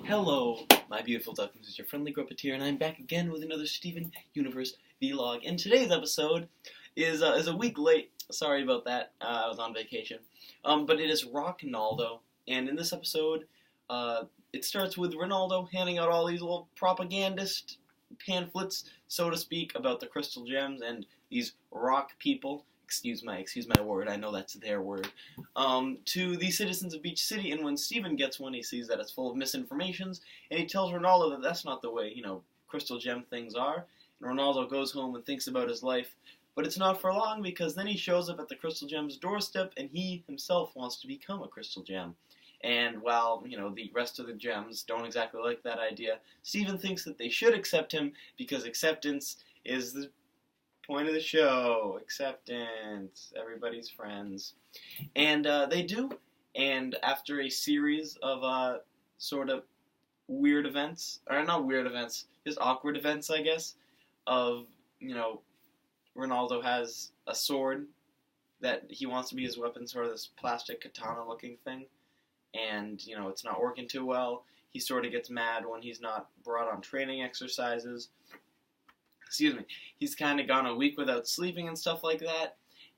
Hello, my beautiful ducklings, it's your friendly Gruppeteer, and I'm back again with another Steven Universe vlog. And today's episode is a week late. Sorry about that. I was on vacation. But it is Rocknaldo, and in this episode, it starts with Ronaldo handing out all these little propagandist pamphlets, so to speak, about the crystal gems and these rock people. Excuse my word, I know that's their word, to the citizens of Beach City, and when Steven gets one, he sees that it's full of misinformations, and he tells Ronaldo that that's not the way, crystal gem things are, and Ronaldo goes home and thinks about his life, but it's not for long, because then he shows up at the crystal gem's doorstep, and he himself wants to become a crystal gem. And while, the rest of the gems don't exactly like that idea, Steven thinks that they should accept him, because acceptance is the point of the show. Acceptance. Everybody's friends. And they do. And after a series of sort of weird events, or not weird events, just awkward events, I guess, of, Ronaldo has a sword that he wants to be his weapon, sort of this plastic katana looking thing. And, it's not working too well. He sort of gets mad when he's not brought on training exercises. He's kind of gone a week without sleeping and stuff like that,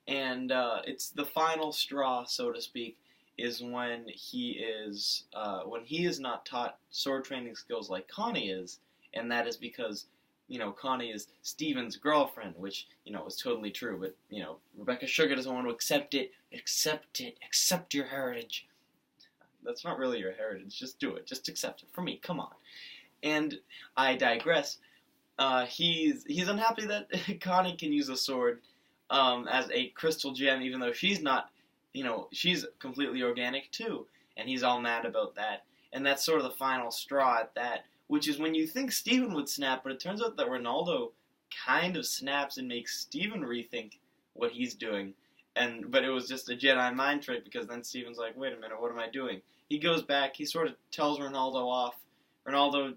and it's the final straw, so to speak, is when he is not taught sword training skills like Connie is, and that is because, Connie is Steven's girlfriend, which, is totally true, but, Rebecca Sugar doesn't want to accept accept your heritage. That's not really your heritage, just do it, just accept it, for me, come on. And I digress. He's unhappy that Connie can use a sword as a crystal gem, even though she's not, she's completely organic too, and he's all mad about that. And that's sort of the final straw at that, which is when you think Steven would snap, but it turns out that Ronaldo kind of snaps and makes Steven rethink what he's doing. But it was just a Jedi mind trick, because then Steven's like, wait a minute, what am I doing? He goes back, he sort of tells Ronaldo off. Ronaldo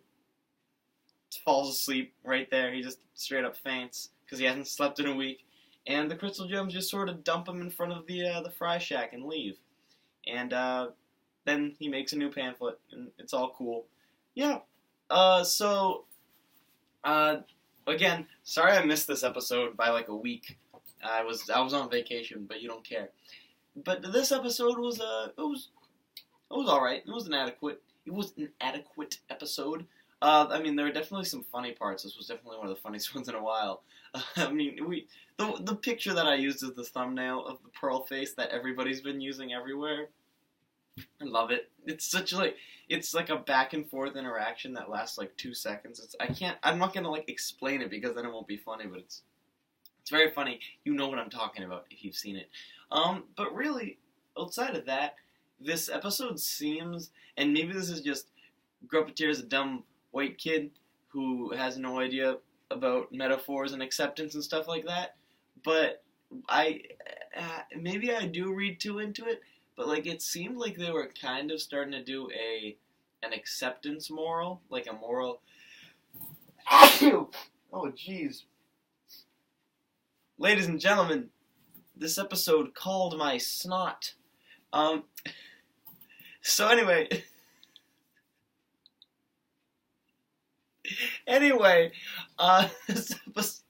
falls asleep right there. He just straight up faints because he hasn't slept in a week, and the crystal gems just sort of dump him in front of the fry shack and leave. And then he makes a new pamphlet, and it's all cool. Yeah. Again, sorry I missed this episode by like a week. I was on vacation, but you don't care. But this episode was all right. It was an adequate episode. There were definitely some funny parts. This was definitely one of the funniest ones in a while. The picture that I used as the thumbnail of the pearl face that everybody's been using everywhere. I love it. It's it's like a back and forth interaction that lasts like 2 seconds. I'm not gonna explain it because then it won't be funny, but it's very funny. You know what I'm talking about if you've seen it. But really, outside of that, this episode seems, and maybe this is just Gruppeteer's a dumb white kid who has no idea about metaphors and acceptance and stuff like that, but maybe I do read too into it, but it seemed like they were kind of starting to do an acceptance moral, like a moral. Oh jeez. Ladies and gentlemen, this episode called my snot. So anyway. This episode...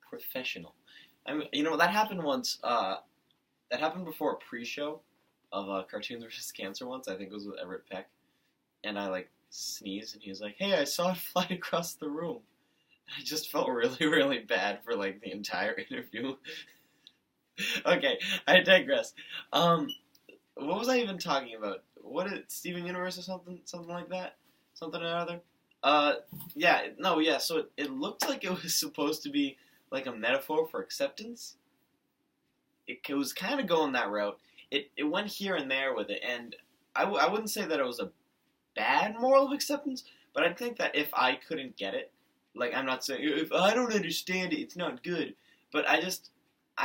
Professional. That happened once, that happened before a pre-show of Cartoons vs. Cancer once. I think it was with Everett Peck. And I, sneezed, and he was like, hey, I saw it fly across the room. I just felt really, really bad for, the entire interview. Okay, I digress. What was I even talking about? Steven Universe or something like that? Something or other? So it looked like it was supposed to be like a metaphor for acceptance. It was kind of going that route. It went here and there with it, and I wouldn't say that it was a bad moral of acceptance, but I think that if I couldn't get it, I'm not saying, if I don't understand it, it's not good, but I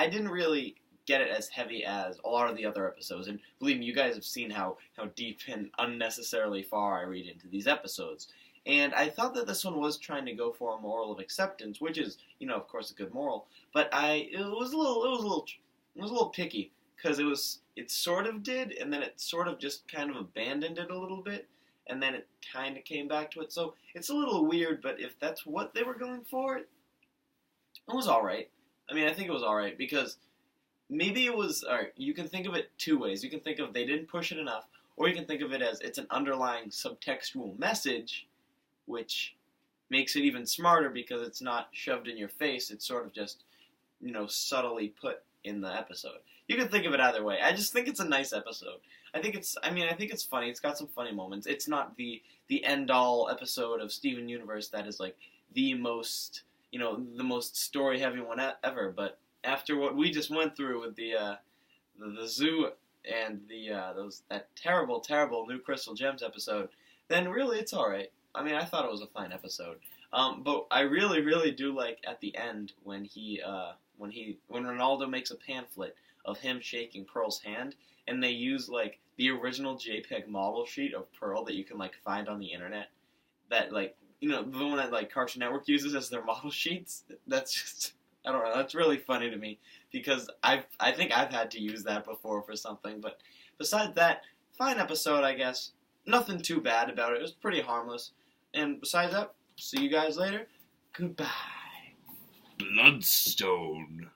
didn't really get it as heavy as a lot of the other episodes, and believe me, you guys have seen how deep and unnecessarily far I read into these episodes, and I thought that this one was trying to go for a moral of acceptance, which is, of course, a good moral, but it was a little picky, because it sort of did, and then it sort of just kind of abandoned it a little bit, and then it kind of came back to it. So it's a little weird, but if that's what they were going for, it was alright. I mean, I think it was alright, because maybe it was, alright, you can think of it two ways. You can think of they didn't push it enough, or you can think of it as it's an underlying subtextual message, which makes it even smarter because it's not shoved in your face. It's sort of just, subtly put in the episode. You can think of it either way. I just think it's a nice episode. I think it's funny. It's got some funny moments. It's not the end-all episode of Steven Universe that is, like, the most story-heavy one ever, but after what we just went through with the zoo and that terrible new Crystal Gems episode, then really it's alright. I mean, I thought it was a fine episode. But I really, really do like at the end when Rocknaldo makes a pamphlet of him shaking Pearl's hand, and they use, like, the original JPEG model sheet of Pearl that you can, like, find on the internet. That, like, the one that, like, Cartoon Network uses as their model sheets. That's just, I don't know, that's really funny to me, because I think I've had to use that before for something, but besides that, fine episode, I guess. Nothing too bad about it. It was pretty harmless. And besides that, see you guys later. Goodbye. Bloodstone.